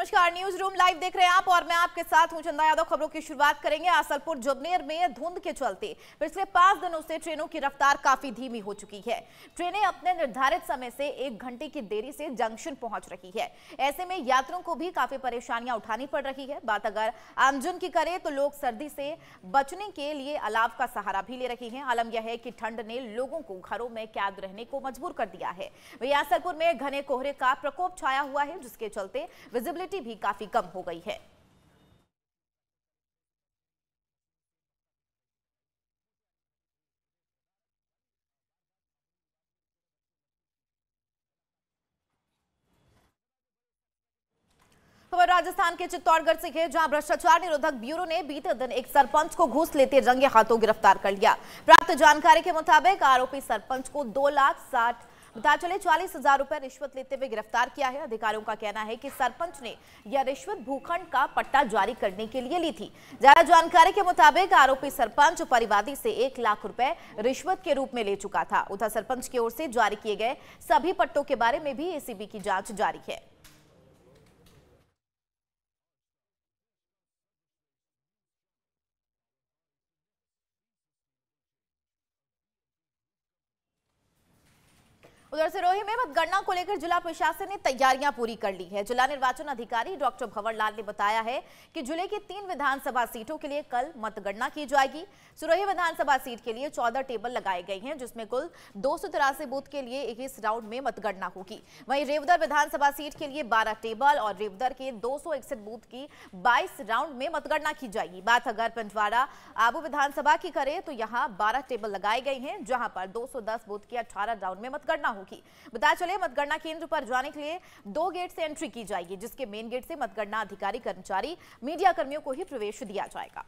नमस्कार, news room live देख रहे हैं आप और मैं आपके साथ हूं चंदा यादव। खबरों की शुरुआत करेंगे आसलपुर जुबनेर में धुंध के चलते पिछले 5 दिनों से ट्रेनों की रफ्तार काफी धीमी हो चुकी है। ट्रेनें अपने निर्धारित समय से 1 घंटे की देरी से जंक्शन पहुंच रही है। ऐसे में यात्रियों को भी काफी परेशानियां उठानी पड़ रही है। बात अगर आमजन की करें तो लोग सर्दी से बचने के लिए अलाव का सहारा भी ले रहे हैं। आलम यह है कि ठंड ने लोगों को घरों में कैद रहने को मजबूर कर दिया है। वहीं आसलपुर में घने कोहरे का प्रकोप छाया हुआ है, जिसके चलते विजिबिलिटी भी काफी कम हो गई है। खबर राजस्थान के चित्तौड़गढ़ से है, जहां भ्रष्टाचार निरोधक ब्यूरो ने बीते दिन एक सरपंच को घूस लेते रंगे हाथों गिरफ्तार कर लिया। प्राप्त जानकारी के मुताबिक आरोपी सरपंच को 2,40,000 रुपए रिश्वत लेते हुए गिरफ्तार किया है। अधिकारियों का कहना है कि सरपंच ने यह रिश्वत भूखंड का पट्टा जारी करने के लिए ली थी। ज्यादा जानकारी के मुताबिक आरोपी सरपंच परिवादी से 1 लाख रुपए रिश्वत के रूप में ले चुका था। उधर सरपंच की ओर से जारी किए गए सभी पट्टों के बारे में भी एसीबी की जांच जारी है। उधर सिरोही में मतगणना को लेकर जिला प्रशासन ने तैयारियां पूरी कर ली है। जिला निर्वाचन अधिकारी डॉक्टर भंवरलाल ने बताया है कि जिले की 3 विधानसभा सीटों के लिए कल मतगणना की जाएगी। सिरोही विधानसभा सीट के लिए 14 टेबल लगाए गए हैं, जिसमें कुल 283 बूथ के लिए 21 राउंड में मतगणना होगी। वहीं रेवदर विधानसभा सीट के लिए 12 टेबल और रेवदर के 261 बूथ की 22 राउंड में मतगणना की जाएगी। बात अगर पिंडवाड़ा आबू विधानसभा की करें तो यहाँ 12 टेबल लगाए गए हैं, जहां पर 210 बूथ की 18 राउंड में मतगणना होगी। बता चले मतगणना केंद्र पर जाने के लिए 2 गेट से एंट्री की जाएगी, जिसके मेन गेट से मतगणना अधिकारी, कर्मचारी, मीडिया कर्मियों को ही प्रवेश दिया जाएगा।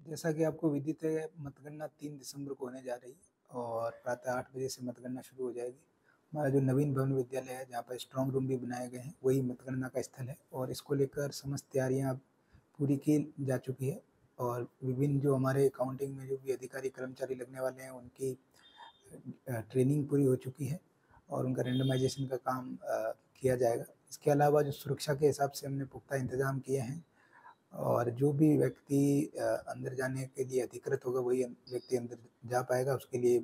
जैसा कि आपको विदित है, मतगणना 3 दिसंबर को होने जा रही है और प्रातः 8 बजे से मतगणना शुरू हो जाएगी। हमारा जो नवीन भवन विद्यालय है, जहाँ पर स्ट्रांग रूम भी बनाए गए हैं, वही मतगणना का स्थल है और इसको लेकर समस्त तैयारियाँ पूरी की जा चुकी है और विभिन्न जो हमारे काउंटिंग में जो भी अधिकारी कर्मचारी लगने वाले हैं, उनकी ट्रेनिंग पूरी हो चुकी है और उनका रैंडमाइजेशन का काम किया जाएगा। इसके अलावा जो सुरक्षा के हिसाब से हमने पुख्ता इंतजाम किए हैं और जो भी व्यक्ति अंदर जाने के लिए अधिकृत होगा, वही व्यक्ति अंदर जा पाएगा। उसके लिए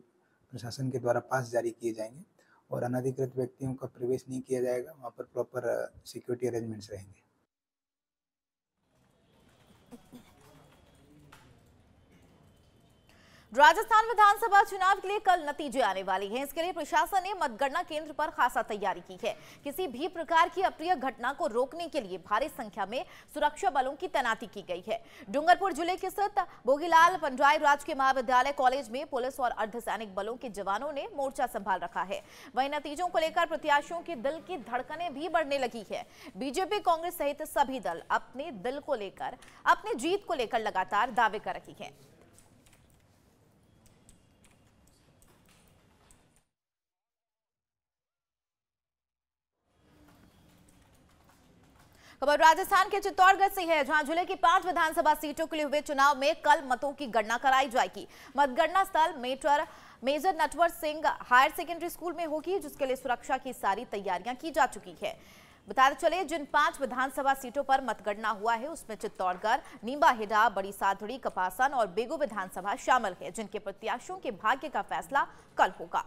प्रशासन के द्वारा पास जारी किए जाएंगे और अनधिकृत व्यक्तियों का प्रवेश नहीं किया जाएगा। वहाँ पर प्रॉपर सिक्योरिटी अरेंजमेंट्स रहेंगे। राजस्थान विधानसभा चुनाव के लिए कल नतीजे आने वाले हैं। इसके लिए प्रशासन ने मतगणना केंद्र पर खासा तैयारी की है। किसी भी प्रकार की अप्रिय घटना को रोकने के लिए भारी संख्या में सुरक्षा बलों की तैनाती की गई है। डूंगरपुर जिले के स्थित भोगीलाल पंड्राई राजकीय महाविद्यालय कॉलेज में पुलिस और अर्धसैनिक बलों के जवानों ने मोर्चा संभाल रखा है। वहीं नतीजों को लेकर प्रत्याशियों के दिल की धड़कनें भी बढ़ने लगी है। बीजेपी, कांग्रेस सहित सभी दल अपने दिल को लेकर, अपनी जीत को लेकर लगातार दावे कर रही है। खबर राजस्थान के चित्तौड़गढ़ से है, जहां जिले की 5 विधानसभा सीटों के लिए हुए चुनाव में कल मतों की गणना कराई जाएगी। मतगणना स्थल Major Natwar Singh higher secondary school में होगी, जिसके लिए सुरक्षा की सारी तैयारियां की जा चुकी है। बताते चले, जिन 5 विधानसभा सीटों पर मतगणना हुआ है, उसमें चित्तौड़गढ़, नीमबाहेड़ा, बड़ी साधड़ी, कपासन और बेगू विधानसभा शामिल है, जिनके प्रत्याशियों के भाग्य का फैसला कल होगा।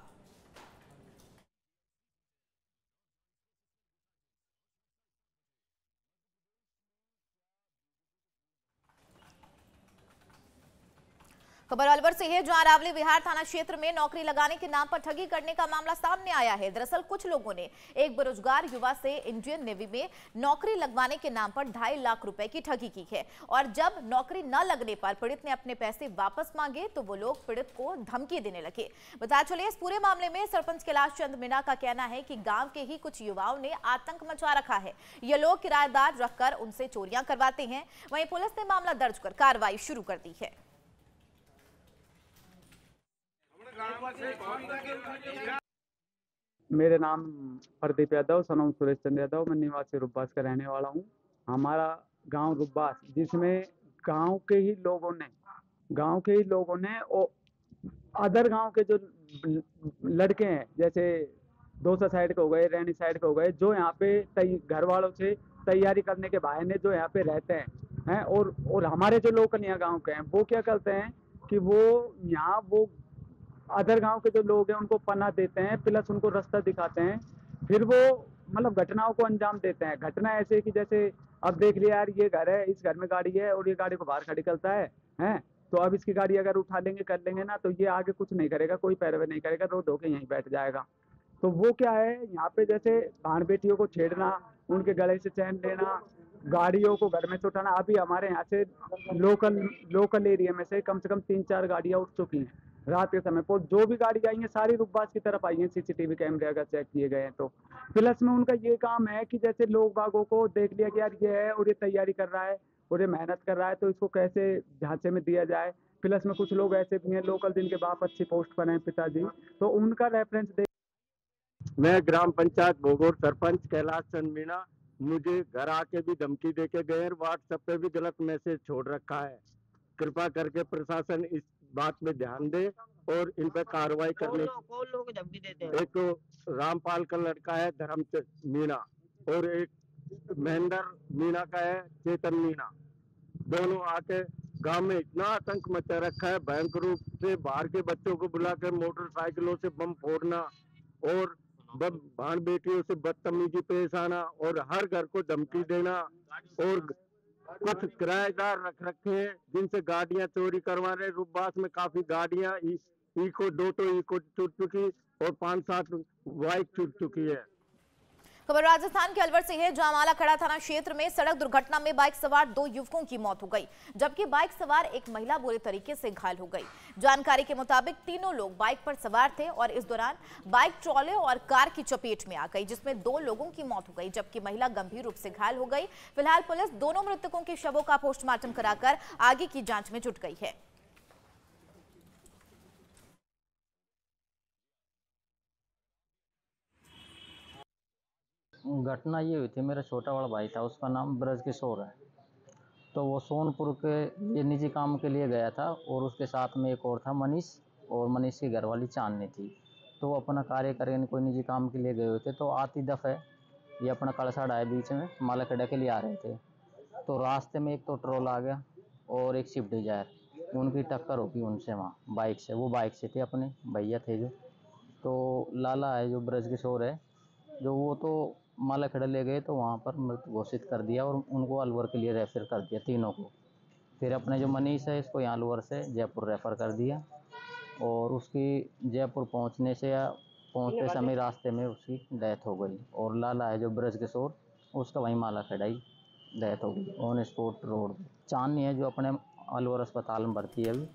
खबर अलवर से है, जहां अरावली विहार थाना क्षेत्र में नौकरी लगाने के नाम पर ठगी करने का मामला सामने आया है। दरअसल कुछ लोगों ने एक बेरोजगार युवा से इंडियन नेवी में नौकरी लगवाने के नाम पर 2.5 लाख रुपए की ठगी की है और जब नौकरी न लगने पर पीड़ित ने अपने पैसे वापस मांगे तो वो लोग पीड़ित को धमकी देने लगे। बता चले, इस पूरे मामले में सरपंच कैलाश चंद मीणा का कहना है कि गांव के ही कुछ युवाओं ने आतंक मचा रखा है। ये लोग किराएदार रखकर उनसे चोरियां करवाते हैं। वहीं पुलिस ने मामला दर्ज कर कार्रवाई शुरू कर दी है। मेरे नाम प्रदीप यादव, सनम सुरेश चंद्र यादव, मैं निवासी रुब्बास का रहने वाला हूँ। हमारा गांव रुब्बास, जिसमें गांव के ही लोगों ने गांव के ही लोगों ने अदर गांव के जो लड़के हैं, जैसे दौसा साइड के हो गए, रैनी साइड के हो गए, जो यहाँ पे घर वालों से तैयारी करने के बहाने जो यहाँ पे रहते हैं और हमारे जो लोकल यहाँ गाँव के हैं, वो क्या करते हैं कि वो यहाँ वो अदर गांव के जो लोग हैं उनको पनाह देते हैं, प्लस उनको रास्ता दिखाते हैं, फिर वो मतलब घटनाओं को अंजाम देते हैं। घटना ऐसे कि जैसे अब देख लिया यार, ये घर है, इस घर में गाड़ी है और ये गाड़ी को बाहर खड़ी करता है, तो अब इसकी गाड़ी अगर उठा लेंगे कर लेंगे ना, तो ये आगे कुछ नहीं करेगा, कोई पैरवी नहीं करेगा, रोड होके यहीं बैठ जाएगा। तो वो क्या है, यहाँ पे जैसे बहन बेटियों को छेड़ना, उनके गले से चैन लेना, गाड़ियों को घर में से उठाना। अभी हमारे यहाँ से लोकल एरिया में से कम 3-4 गाड़ियाँ उठ चुकी हैं रात के समय पर। जो भी गाड़ी आई है सारी रुकबाज की तरफ आई है, सीसीटीवी कैमरे अगर चेक किए गए हैं तो। प्लस में उनका ये काम है कि जैसे लोग बागों को देख लिया कि यार ये है और ये तैयारी कर रहा है और ये मेहनत कर रहा है, तो इसको कैसे झांसे में दिया जाए। प्लस में कुछ लोग ऐसे भी हैं लोकल, जिनके बाप अच्छी पोस्ट पर हैं, पिताजी, तो उनका रेफरेंस दे। मैं ग्राम पंचायत भोगोर सरपंच कैलाश चंद मीणा। मुझे घर आके भी धमकी देके गए, व्हाट्सएप पे भी गलत मैसेज छोड़ रखा है। कृपा करके प्रशासन इस बात में ध्यान दे और इन पर कार्रवाई करने। कौन लोग धमकी देते हैं? एक तो रामपाल का लड़का है धर्मचंद मीणा और एक महेंद्र मीणा का है चेतन मीणा। दोनों आके गांव में इतना आतंक मचा रखा है, भयंकर रूप से बाहर के बच्चों को बुलाकर मोटरसाइकिलों से बम फोड़ना और बहन बेटियों से बदतमीजी पेश आना और हर घर को धमकी देना। और कुछ किराएदार रख रखे हैं जिनसे गाड़ियां चोरी करवा रहे। रुबास में काफी गाड़ियां इको 2 तो इको छूट चुकी और 5-7 बाइक छूट चुकी है। खबर राजस्थान के अलवर से है, जहां मालाखेड़ा थाना क्षेत्र में सड़क दुर्घटना में बाइक सवार 2 युवकों की मौत हो गई, जबकि बाइक सवार एक महिला बुरे तरीके से घायल हो गई। जानकारी के मुताबिक तीनों लोग बाइक पर सवार थे और इस दौरान बाइक ट्रॉले और कार की चपेट में आ गई, जिसमें 2 लोगों की मौत हो गई, जबकि महिला गंभीर रूप से घायल हो गई। फिलहाल पुलिस दोनों मृतकों के शवों का पोस्टमार्टम कराकर आगे की जांच में जुट गई है। घटना ये हुई थी, मेरा छोटा वाला भाई था, उसका नाम ब्रज किशोर है। तो वो सोनपुर के ये निजी काम के लिए गया था और उसके साथ में एक और था मनीष, और मनीष की घरवाली चांदनी थी। तो वो अपना कार्य करके कोई निजी काम के लिए गए हुए थे। तो आती दफ़े ये अपना कलसा डाया बीच में मालाखेड़ा के लिए आ रहे थे। तो रास्ते में एक तो ट्रोल आ गया और एक स्विफ्ट डिजायर, उनकी टक्कर होगी उनसे वहाँ बाइक से। वो बाइक से थे, अपने भैया थे जो। तो लाला है जो ब्रज किशोर है जो, वो तो मालाखेड़ा ले गए तो वहाँ पर मृत घोषित कर दिया और उनको अलवर के लिए रेफर कर दिया तीनों को। फिर अपने जो मनीष है इसको यहाँ अलवर से जयपुर रेफ़र कर दिया और उसकी जयपुर पहुँचते समय रास्ते में उसकी डेथ हो गई। और लाला है जो ब्रज किशोर, उसका वहीं मालाखेड़ा ही डेथ हो गई ऑन स्पॉट रोड। चांदनी है जो अपने अलवर अस्पताल में भर्ती है अभी।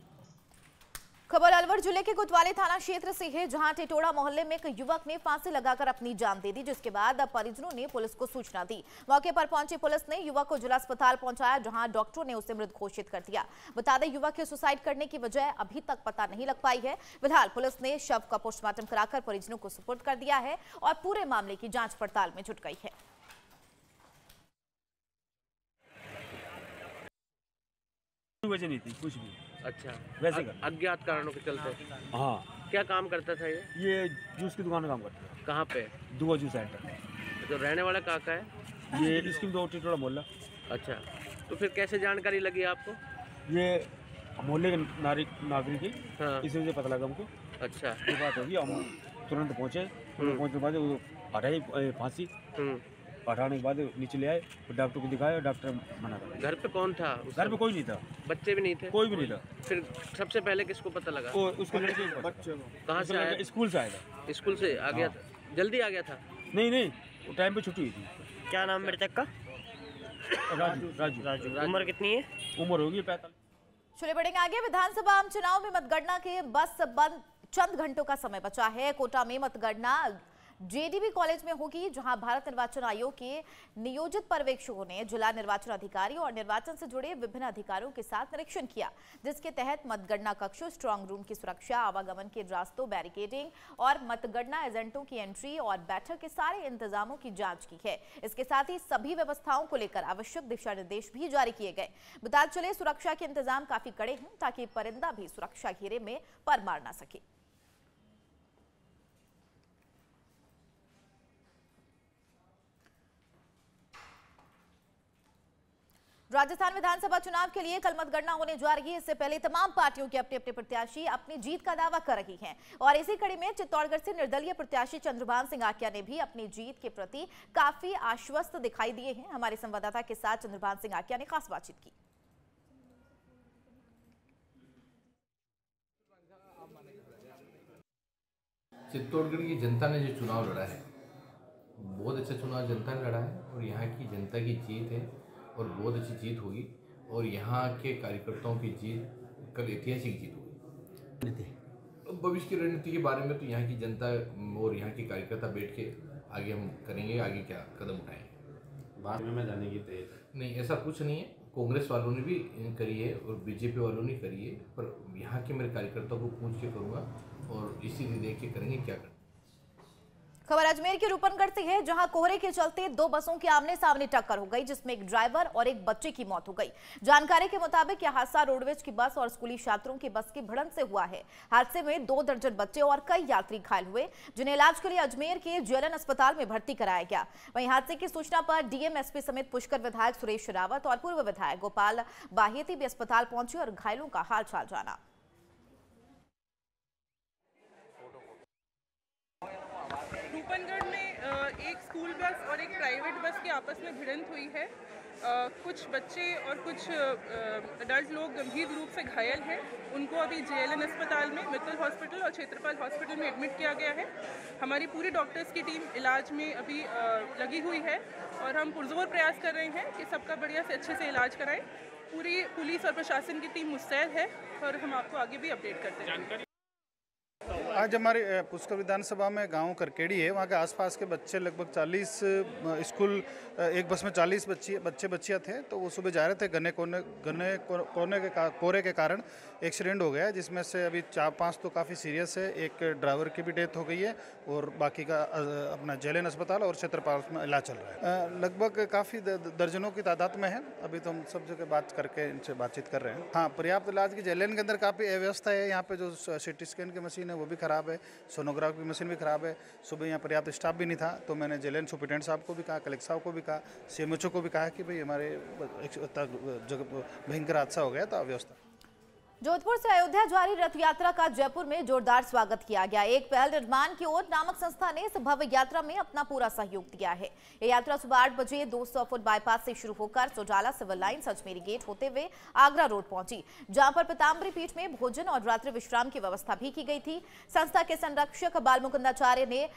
खबर अलवर जिले के कोतवाली थाना क्षेत्र से है, जहां टिटोड़ा मोहल्ले में एक युवक ने फांसी लगाकर अपनी जान दे दी, जिसके बाद परिजनों ने पुलिस को सूचना दी। मौके पर पहुंची पुलिस ने युवक को जिला अस्पताल पहुंचाया, जहां डॉक्टरों ने उसे मृत घोषित कर दिया। बता दें, युवक के सुसाइड करने की वजह अभी तक पता नहीं लग पाई है। फिलहाल पुलिस ने शव का पोस्टमार्टम कराकर परिजनों को सुपुर्द कर दिया है और पूरे मामले की जांच पड़ताल में जुट गई है। वजह नहीं थी कुछ भी। अच्छा, वैसे अज्ञात कारणों के चलते। हाँ, क्या काम करता था ये जूस की दुकान में काम करता है। कहाँ पे? दुआ जूस सेंटर। तो रहने वाला कहाँ का है? ये इसकी 2 टिटोड़ा मोहल्ला। अच्छा, तो फिर कैसे जानकारी लगी आपको? ये मोहल्ले के नागरिक ही, हाँ। इसी वजह पता लगा हमको। अच्छा, ये बात होगी, हम तुरंत पहुँचे। पहुँचने के बाद वो हटाई फांसी, हटाने के बाद नीचे ले आए, डॉक्टर को दिखाया, डॉक्टर मना कर। घर पे कौन था? घर पे कोई नहीं था, बच्चे भी नहीं थे? कोई भी नहीं था। फिर सबसे पहले किसको पता लगा? उसको लड़के बच्चे कहाँ से आया? स्कूल से आया था। स्कूल से आ गया था? जल्दी आ गया था? नहीं, वो टाइम पे छुट्टी हुई थी। क्या नाम मृतक का? राजू। उम्र कितनी है? उम्र होगी 45। चलिए बढ़ेंगे आगे। विधानसभा आम चुनाव में मतगणना के बस बंद चंद घंटों का समय बचा है। कोटा में मतगणना जेडीबी कॉलेज में होगी, जहां भारत निर्वाचन आयोग के नियोजित पर्यवेक्षकों ने जिला निर्वाचन अधिकारी और निर्वाचन से जुड़े विभिन्न अधिकारियों के साथ निरीक्षण किया, जिसके तहत मतगणना कक्षों, स्ट्रांग रूम की सुरक्षा, आवागमन के रास्तों, बैरिकेडिंग और मतगणना एजेंटों की एंट्री और बैठक के सारे इंतजामों की जांच की है। इसके साथ ही सभी व्यवस्थाओं को लेकर आवश्यक दिशा निर्देश भी जारी किए गए। बता चले, सुरक्षा के इंतजाम काफी कड़े हैं ताकि परिंदा भी सुरक्षा घेरे में पर मार ना सके। राजस्थान विधानसभा चुनाव के लिए कल मतगणना होने जा रही है। इससे पहले तमाम पार्टियों के अपने अपने प्रत्याशी अपनी जीत का दावा कर रही हैं और इसी कड़ी में चित्तौड़गढ़ से निर्दलीय प्रत्याशी चंद्रभान सिंह आकिया ने भी अपनी जीत के प्रति काफी आश्वस्त दिखाई दिए हैं। हमारे संवाददाता के साथ चंद्रभान सिंह आकिया ने खास बातचीत की। चित्तौड़गढ़ की जनता ने जो चुनाव लड़ा है, बहुत अच्छा चुनाव जनता ने लड़ा है और यहाँ की जनता की जीत है और बहुत अच्छी जीत होगी और यहाँ के कार्यकर्ताओं की जीत कल ऐतिहासिक जीत होगी। भविष्य की रणनीति के बारे में तो यहाँ की जनता और यहाँ के कार्यकर्ता बैठ के आगे हम करेंगे, आगे क्या कदम उठाएंगे। बाद में जाने की तैयारी नहीं, ऐसा कुछ नहीं है। कांग्रेस वालों ने भी करी है और बीजेपी वालों ने करी है, पर यहाँ के मेरे कार्यकर्ताओं को पूछ के करूँगा और इसी देख के करेंगे क्या करें। खबर अजमेर के रूपनगढ़ से है, जहां कोहरे के चलते दो बसों की आमने सामने टक्कर हो गई, जिसमें एक ड्राइवर और एक बच्चे की मौत हो गई। जानकारी के मुताबिक यह हादसा रोडवेज की बस और स्कूली छात्रों की बस की भिड़ंत से हुआ है। हादसे में 2 दर्जन बच्चे और कई यात्री घायल हुए, जिन्हें इलाज के लिए अजमेर के जेएलएन अस्पताल में भर्ती कराया गया। वहीं हादसे की सूचना पर डीएम, एसपी समेत पुष्कर विधायक सुरेश रावत और पूर्व विधायक गोपाल बाहेती भी अस्पताल पहुंचे और घायलों का हालचाल जाना। रूपनगढ़ में एक स्कूल बस और एक प्राइवेट बस की आपस में भिड़ंत हुई है। कुछ बच्चे और कुछ अडल्ट लोग गंभीर रूप से घायल हैं। उनको अभी जेएलएन अस्पताल में, मित्तल हॉस्पिटल और क्षेत्रपाल हॉस्पिटल में एडमिट किया गया है। हमारी पूरी डॉक्टर्स की टीम इलाज में अभी लगी हुई है और हम पुरजोर प्रयास कर रहे हैं कि सबका बढ़िया से अच्छे से इलाज कराएं। पूरी पुलिस और प्रशासन की टीम मुस्तैद है और हम आपको आगे भी अपडेट करते हैं। आज हमारे पुष्कर विधानसभा में गांव करकेड़ी है, वहाँ के आसपास के बच्चे लगभग 40 स्कूल, एक बस में 40 बच्चियाँ थे, तो वो सुबह जा रहे थे। घने कोहरे के कारण एक्सीडेंट हो गया, जिसमें से अभी 4-5 तो काफ़ी सीरियस है। एक ड्राइवर की भी डेथ हो गई है और बाकी का अपना जेएलएन अस्पताल और क्षेत्रपाल में इलाज चल रहा है। लगभग काफ़ी दर्जनों की तादाद में है। अभी तो हम सब जगह बात करके इनसे बातचीत कर रहे हैं। हाँ, पर्याप्त इलाज की जेएलएन के अंदर काफ़ी अव्यवस्था है। यहाँ पे जो सिटी स्कैन की मशीन है वो भी ख़राब है, सोनोग्राफी मशीन भी ख़राब है। सुबह यहाँ पर्याप्त स्टाफ भी नहीं था, तो मैंने जेएलएन सुपरिटेंडेंट साहब को भी कहा, कलेक्टर साहब को भी कहा, सीएमएचओ को भी कहा कि भाई हमारे जगह भयंकर हादसा हो गया था, अव्यवस्था। जोधपुर से अयोध्या जारी रथ यात्रा का जयपुर में जोरदार स्वागत किया गया। एक पहल निर्माण की ओर नामक संस्था ने इस भव्य यात्रा में अपना पूरा सहयोग दिया है। ये यात्रा सुबह 8 बजे 200 फुट बाईपास से शुरू होकर सोजाला सिविल लाइन्स अजमेरी गेट होते हुए आगरा रोड पहुंची, जहां पर पीताम्बरी पीठ में भोजन और रात्रि विश्राम की व्यवस्था भी की गई थी। संस्था के संरक्षक बालमुकुंदाचार्य ने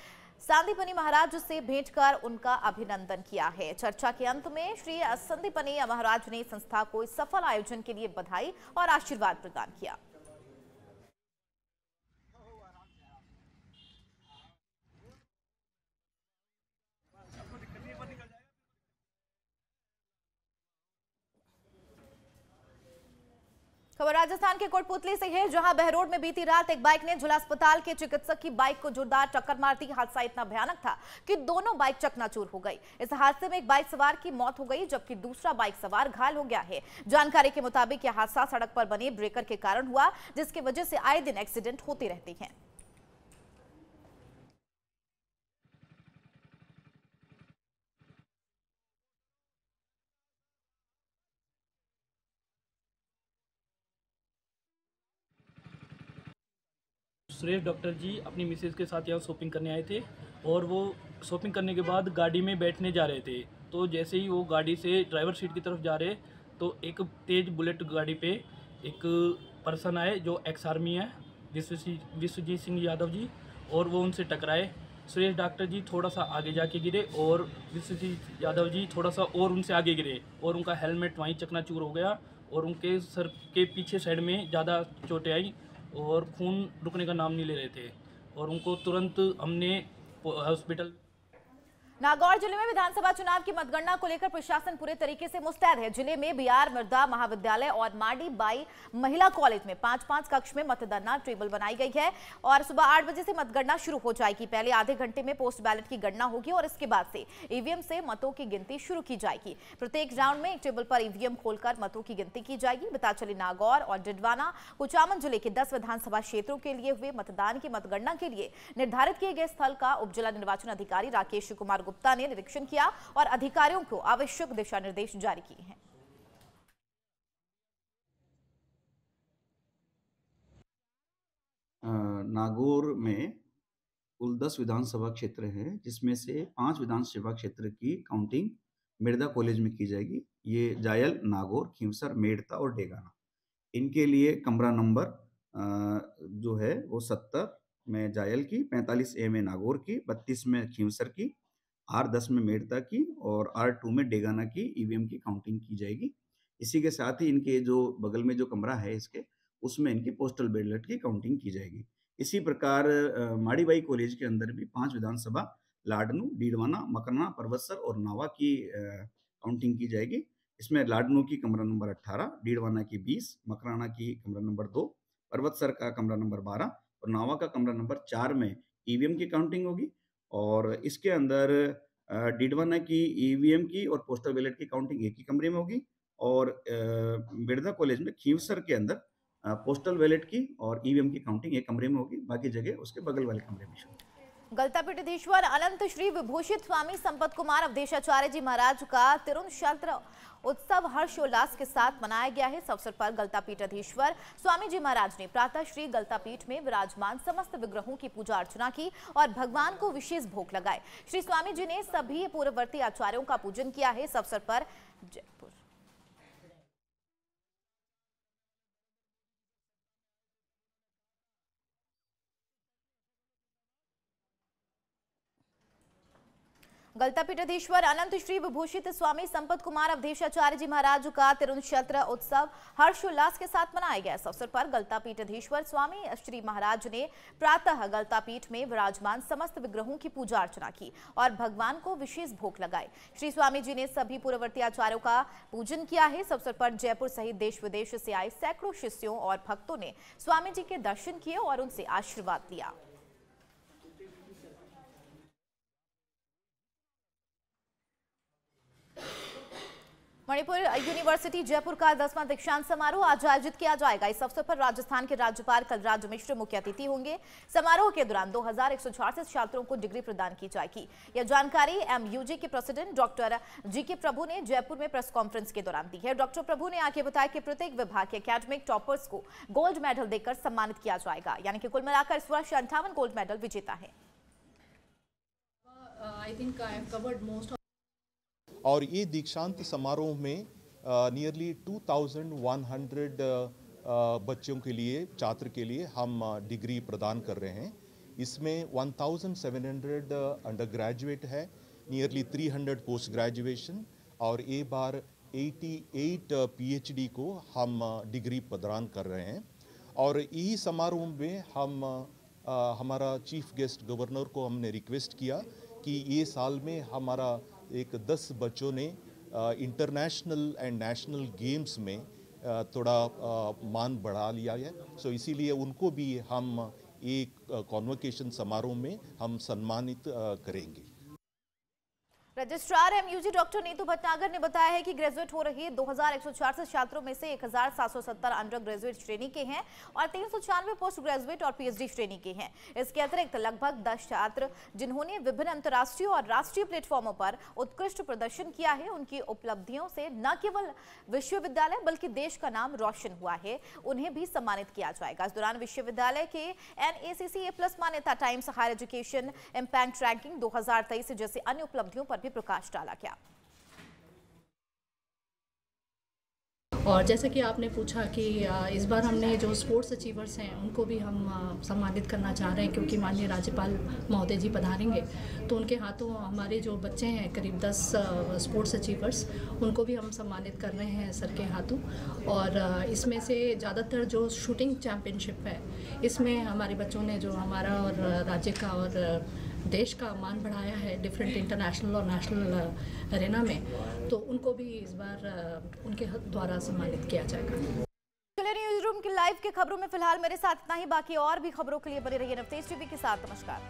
संदीपनी महाराज से भेंट कर उनका अभिनंदन किया है। चर्चा के अंत में श्री संदीपनी महाराज ने संस्था को इस सफल आयोजन के लिए बधाई और आशीर्वाद प्रदान किया। खबर राजस्थान के कोटपुतली से है, जहां बहरोड में बीती रात एक बाइक ने जिला अस्पताल के चिकित्सक की बाइक को जोरदार टक्कर मार दी। हादसा इतना भयानक था कि दोनों बाइक चकनाचूर हो गई। इस हादसे में एक बाइक सवार की मौत हो गई, जबकि दूसरा बाइक सवार घायल हो गया है। जानकारी के मुताबिक यह हादसा सड़क पर बने ब्रेकर के कारण हुआ, जिसकी वजह से आए दिन एक्सीडेंट होते रहते हैं। सुरेश डॉक्टर जी अपनी मिसेज के साथ यहाँ शॉपिंग करने आए थे और वो शॉपिंग करने के बाद गाड़ी में बैठने जा रहे थे। तो जैसे ही वो गाड़ी से ड्राइवर सीट की तरफ जा रहे तो एक तेज़ बुलेट गाड़ी पे एक पर्सन आए जो एक्स आर्मी है, विश्वजीत सिंह यादव जी, और वो उनसे टकराए। सुरेश डॉक्टर जी थोड़ा सा आगे जाके गिरे और विश्वजीत यादव जी थोड़ा सा और उनसे आगे गिरे और उनका हेलमेट वहीं चकनाचूर हो गया और उनके सर के पीछे साइड में ज़्यादा चोटें आई और खून रुकने का नाम नहीं ले रहे थे और उनको तुरंत हमने हॉस्पिटल। नागौर जिले में विधानसभा चुनाव की मतगणना को लेकर प्रशासन पूरे तरीके से मुस्तैद है। जिले में बीआर मृदा महाविद्यालय और माडी बाई महिला कॉलेज में 5-5 कक्ष में मतगणना टेबल बनाई गई है और सुबह 8 बजे से मतगणना शुरू हो जाएगी। पहले आधे घंटे में पोस्ट बैलेट की गणना होगी और इसके बाद से ईवीएम से मतों की गिनती शुरू की जाएगी। प्रत्येक राउंड में एक टेबल पर ईवीएम खोलकर मतों की गिनती की जाएगी। बता चले नागौर और डिडवाना कुचामन जिले के 10 विधानसभा क्षेत्रों के लिए हुए मतदान की मतगणना के लिए निर्धारित किए गए स्थल का उप जिला निर्वाचन अधिकारी राकेश कुमार गुप्ता ने निरीक्षण किया और अधिकारियों को आवश्यक दिशा निर्देश जारी किए हैं। नागौर में कुल 10 विधानसभा क्षेत्र हैं, जिसमें से 5 विधानसभा क्षेत्र की काउंटिंग मृदा कॉलेज में की जाएगी। ये जायल, नागौर, खींवसर, मेड़ता और डेगाना। इनके लिए कमरा नंबर जो है वो 70 में जायल की, 45 ए में नागौर की, 32 में खींवसर की, R10 में मेड़ता की और R2 में डेगाना की ईवीएम की काउंटिंग की जाएगी। इसी के साथ ही इनके जो बगल में जो कमरा है इसके, उसमें इनकी पोस्टल बैलेट की काउंटिंग की जाएगी। इसी प्रकार माड़ीबाई कॉलेज के अंदर भी 5 विधानसभा लाडनू, डीडवाना, मकरना, परवत्सर और नावा की काउंटिंग की जाएगी। इसमें लाडनू की कमरा नंबर 18, डीडवाना की 20, मकराना की कमरा नंबर 2, परवत्सर का कमरा नंबर 12 और नावा का कमरा नंबर 4 में ईवीएम की काउंटिंग होगी। और इसके अंदर डीडवाना की ईवीएम की और पोस्टल बैलेट की काउंटिंग एक ही कमरे में होगी और बिरधा कॉलेज में खींवसर के अंदर पोस्टल बैलेट की और ईवीएम की काउंटिंग एक कमरे में होगी, बाकी जगह उसके बगल वाले कमरे में होगी। गलता पीठाधीश्वर अनंत श्री विभूषित स्वामी संपत कुमार अवधेशाचार्य जी महाराज का तिरुक्षेत्र उत्सव हर्षोल्लास के साथ मनाया गया है। इस अवसर पर गलता पीठाधीश्वर स्वामी जी महाराज ने प्रातः श्री गलता पीठ में विराजमान समस्त विग्रहों की पूजा अर्चना की और भगवान को विशेष भोग लगाए। श्री स्वामी जी ने सभी पूर्ववर्ती आचार्यों का पूजन किया है। इस अवसर पर जयपुर गलता पीठाधीश्वर अनंत श्री विभूषित स्वामी संपत कुमार अवधेशाचार्य जी महाराज का तिरुक्षेत्र उत्सव हर्षोल्लास के साथ मनाया गया। इस अवसर पर गलता पीठाधीश्वर स्वामी श्री महाराज ने प्रातः गलता पीठ में विराजमान समस्त विग्रहों की पूजा अर्चना की और भगवान को विशेष भोग लगाए। श्री स्वामी जी ने सभी पूर्ववर्ती आचार्यों का पूजन किया है। इस अवसर पर जयपुर सहित देश विदेश से आए सैकड़ों शिष्यों और भक्तों ने स्वामी जी के दर्शन किए और उनसे आशीर्वाद लिया। मणिपुर यूनिवर्सिटी जयपुर का 10वां दीक्षांत समारोह आज आयोजित किया जाएगा। इस अवसर पर राजस्थान के राज्यपाल कलराज मिश्र मुख्य अतिथि होंगे। समारोह के दौरान 2166 छात्रों को डिग्री प्रदान की जाएगी। यह जानकारी MUG के प्रेसिडेंट डॉक्टर GK प्रभु ने जयपुर में प्रेस कॉन्फ्रेंस के दौरान दी है। डॉक्टर प्रभु ने आगे बताया कि प्रत्येक विभाग के एकेडमिक टॉपर्स को गोल्ड मेडल देकर सम्मानित किया जाएगा, यानी कि कुल मिलाकर इस वर्ष 58 गोल्ड मेडल विजेता है। और ये दीक्षांत समारोह में नियरली 2100 बच्चों के लिए, छात्र के लिए हम डिग्री प्रदान कर रहे हैं। इसमें 1700 अंडर ग्रेजुएट है, नियरली 300 पोस्ट ग्रेजुएशन और ये बार 88 PhD को हम डिग्री प्रदान कर रहे हैं। और यही समारोह में हम हमारा चीफ गेस्ट गवर्नर को हमने रिक्वेस्ट किया कि ये साल में हमारा एक 10 बच्चों ने इंटरनेशनल एंड नेशनल गेम्स में थोड़ा मान बढ़ा लिया है। सो इसीलिए उनको भी हम एक कॉन्वोकेशन समारोह में हम सम्मानित करेंगे। Registrar MUG doctor Neetu Bhatnagar ने बताया है कि ग्रेजुएट हो रही 2166 छात्रों में से 1770 अंडर ग्रेजुएट श्रेणी के हैं और 396 पोस्ट ग्रेजुएट और PhD श्रेणी के हैं। इसके अतिरिक्त लगभग 10 छात्र जिन्होंने विभिन्न अंतर्राष्ट्रीय और राष्ट्रीय प्लेटफॉर्मों पर उत्कृष्ट प्रदर्शन किया है, उनकी उपलब्धियों से न केवल विश्वविद्यालय बल्कि देश का नाम रोशन हुआ है, उन्हें भी सम्मानित किया जाएगा। इस दौरान विश्वविद्यालय के NACC A+ मान्यता, Times Higher Education impact ranking 2023 जैसे अन्य उपलब्धियों पर भी प्रकाश डाला गया। और जैसे कि आपने पूछा कि इस बार हमने जो स्पोर्ट्स अचीवर्स हैं उनको भी हम सम्मानित करना चाह रहे हैं, क्योंकि माननीय राज्यपाल महोदय जी पधारेंगे तो उनके हाथों हमारे जो बच्चे हैं करीब 10 स्पोर्ट्स अचीवर्स, उनको भी हम सम्मानित कर रहे हैं सर के हाथों। और इसमें से ज़्यादातर जो शूटिंग चैम्पियनशिप है इसमें हमारे बच्चों ने जो हमारा और राज्य का और देश का मान बढ़ाया है डिफरेंट इंटरनेशनल और नेशनल अरेना में, तो उनको भी इस बार उनके द्वारा सम्मानित किया जाएगा। चलिए न्यूज रूम की लाइव के खबरों में फिलहाल मेरे साथ इतना ही, बाकी और भी खबरों के लिए बने रहिए नवतेज टीवी के साथ। नमस्कार।